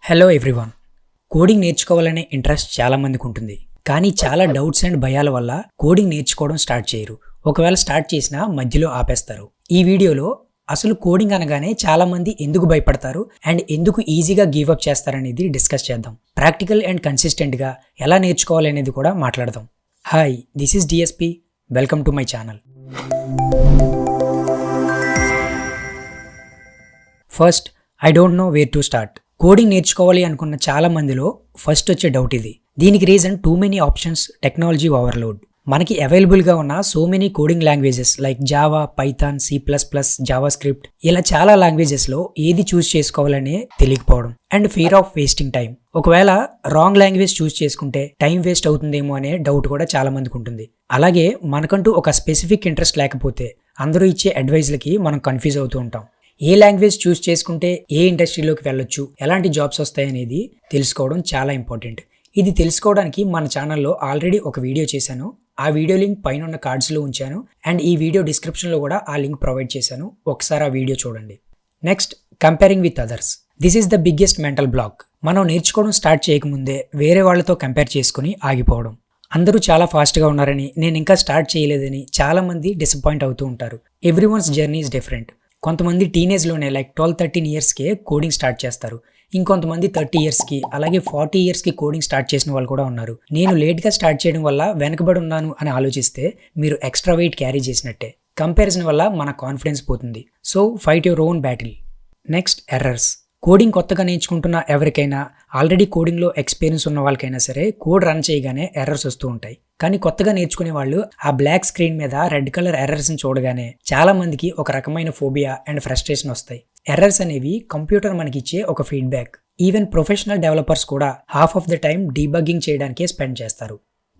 Hello everyone. Coding నేర్చుకోవాలనే interest చాలా మందికి ఉంటుంది. కానీ చాలా డౌట్స్ అండ్ భయాల వల్ల కోడింగ్ నేర్చుకోవడం స్టార్ట్ చేయరు. ఒకవేళ స్టార్ట్ చేసినా మధ్యలో ఆపేస్తారు. ఈ వీడియోలో అసలు కోడింగ్ అనగానే చాలా మంది ఎందుకు భయపడతారు అండ్ ఎందుకు ఈజీగా గివ్ అప్ చేస్తారనేది డిస్కస్ చేద్దాం. ప్రాక్టికల్ అండ్ కన్సిస్టెంట్గా ఎలా నేర్చుకోవాలి అనేది కూడా మాట్లాడదాం. Hi, this is DSP. Welcome to my channel. First, I don't know where to start. Coding నేర్చుకోవాలి అనుకున్న చాలా మందిలో ఫస్ట్ వచ్చే డౌట్ ఇది. దీనికి reason too many options, technology overload. మనకి అవైలబుల్గా ఉన్న so many coding languages like Java, Python, C++, Java script, ఇలా చాలా లాంగ్వేజెస్లో ఏది చూస్ చేసుకోవాలనే తెలియకపోవడం and fear of wasting time. ఒకవేళ రాంగ్ లాంగ్వేజ్ చూస్ చేసుకుంటే టైం వేస్ట్ అవుతుందేమో అనే డౌట్ కూడా చాలా మందికి ఉంటుంది. అలాగే మనకంటూ ఒక స్పెసిఫిక్ ఇంట్రెస్ట్ లేకపోతే అందరూ ఇచ్చే అడ్వైజ్లకి మనం కన్ఫ్యూజ్ అవుతూ ఉంటాం. ఏ లాంగ్వేజ్ చూస్ చేసుకుంటే ఏ ఇండస్ట్రీలోకి వెళ్ళొచ్చు, ఎలాంటి జాబ్స్ వస్తాయనేది తెలుసుకోవడం చాలా ఇంపార్టెంట్. ఇది తెలుసుకోవడానికి మన ఛానల్లో ఆల్రెడీ ఒక వీడియో చేశాను. ఆ వీడియో లింక్ పైన ఉన్న కార్డ్స్లో ఉంచాను అండ్ ఈ వీడియో డిస్క్రిప్షన్లో కూడా ఆ లింక్ ప్రొవైడ్ చేశాను. ఒకసారి ఆ వీడియో చూడండి. Next, comparing with others. This is the biggest mental block. మనం నేర్చుకోవడం స్టార్ట్ చేయకముందే వేరే వాళ్ళతో కంపేర్ చేసుకుని ఆగిపోవడం. అందరూ చాలా ఫాస్ట్గా ఉన్నారని, నేను ఇంకా స్టార్ట్ చేయలేదని చాలామంది డిసప్పాయింట్ అవుతూ ఉంటారు. Everyone's journey is different. కొంతమంది టీనేజ్లోనే లైక్ 12-13 ఇయర్స్కే కోడింగ్ స్టార్ట్ చేస్తారు. ఇంకొంతమంది 30 ఇయర్స్కి, అలాగే 40 ఇయర్స్కి కోడింగ్ స్టార్ట్ చేసిన వాళ్ళు కూడా ఉన్నారు. నేను లేట్గా స్టార్ట్ చేయడం వల్ల వెనకబడి ఉన్నాను అని ఆలోచిస్తే మీరు ఎక్స్ట్రా వెయిట్ క్యారీ చేసినట్టే. కంపారిజన్ వల్ల మన కాన్ఫిడెన్స్ పోతుంది. So fight your own battle. Next, errors. Coding కొత్తగా నేర్చుకుంటున్న ఎవరికైనా, ఆల్రెడీ కోడింగ్లో ఎక్స్పీరియన్స్ ఉన్న వాళ్ళకైనా సరే కోడ్ రన్ చేయగానే ఎర్రర్స్ వస్తూ ఉంటాయి. కానీ కొత్తగా నేర్చుకునే వాళ్ళు ఆ బ్లాక్ స్క్రీన్ మీద రెడ్ కలర్ ఎర్రర్స్ని చూడగానే చాలా మందికి ఒక రకమైన ఫోబియా అండ్ ఫ్రస్ట్రేషన్ వస్తాయి. ఎర్రర్స్ అనేవి కంప్యూటర్ మనకి ఇచ్చే ఒక ఫీడ్బ్యాక్. ఈవెన్ ప్రొఫెషనల్ డెవలపర్స్ కూడా half of the time debugging చేయడానికే స్పెండ్ చేస్తారు.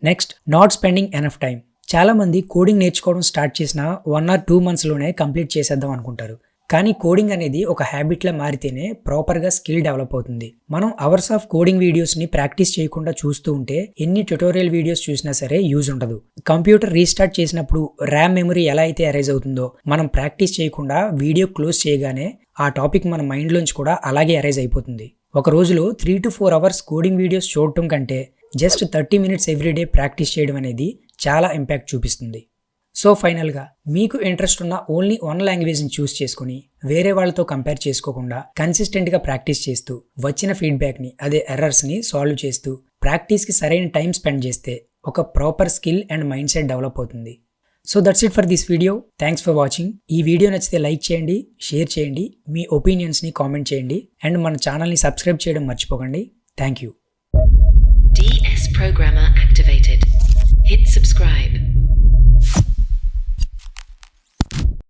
Next, not spending enough time. చాలా మంది కోడింగ్ నేర్చుకోవడం స్టార్ట్ చేసిన 1 or 2 monthsలోనే కంప్లీట్ చేసేద్దాం అనుకుంటారు. కానీ కోడింగ్ అనేది ఒక హ్యాబిట్లా మారితేనే ప్రాపర్గా స్కిల్ డెవలప్ అవుతుంది. మనం అవర్స్ ఆఫ్ కోడింగ్ వీడియోస్ని ప్రాక్టీస్ చేయకుండా చూస్తూ ఉంటే ఎన్ని ట్యుటోరియల్ వీడియోస్ చూసినా సరే యూజ్ ఉండదు. కంప్యూటర్ రీస్టార్ట్ చేసినప్పుడు ర్యామ్ మెమరీ ఎలా అయితే అరైజ్ అవుతుందో, మనం ప్రాక్టీస్ చేయకుండా వీడియో క్లోజ్ చేయగానే ఆ టాపిక్ మన మైండ్లోంచి కూడా అలాగే అరైజ్ అయిపోతుంది. ఒక రోజులో 3 to 4 hours కోడింగ్ వీడియోస్ చూడటం కంటే జస్ట్ 30 minutes ఎవ్రీడే ప్రాక్టీస్ చేయడం అనేది చాలా ఇంపాక్ట్ చూపిస్తుంది. సో ఫైనల్గా, మీకు ఇంట్రెస్ట్ ఉన్న ఓన్లీ 1 లాంగ్వేజ్ని చూస్ చేసుకుని వేరే వాళ్ళతో కంపేర్ చేసుకోకుండా కన్సిస్టెంట్గా ప్రాక్టీస్ చేస్తూ వచ్చిన ఫీడ్బ్యాక్ని, అదే ఎర్రర్స్ని సాల్వ్ చేస్తూ ప్రాక్టీస్కి సరైన టైం స్పెండ్ చేస్తే ఒక proper skill and mindset develop అవుతుంది. So that's it for this video. Thanks for watching. ఈ వీడియో నచ్చితే లైక్ చేయండి, షేర్ చేయండి, మీ ఒపీనియన్స్ని కామెంట్ చేయండి అండ్ మన ఛానల్ని సబ్స్క్రైబ్ చేయడం మర్చిపోకండి. Thank you. DS Programmer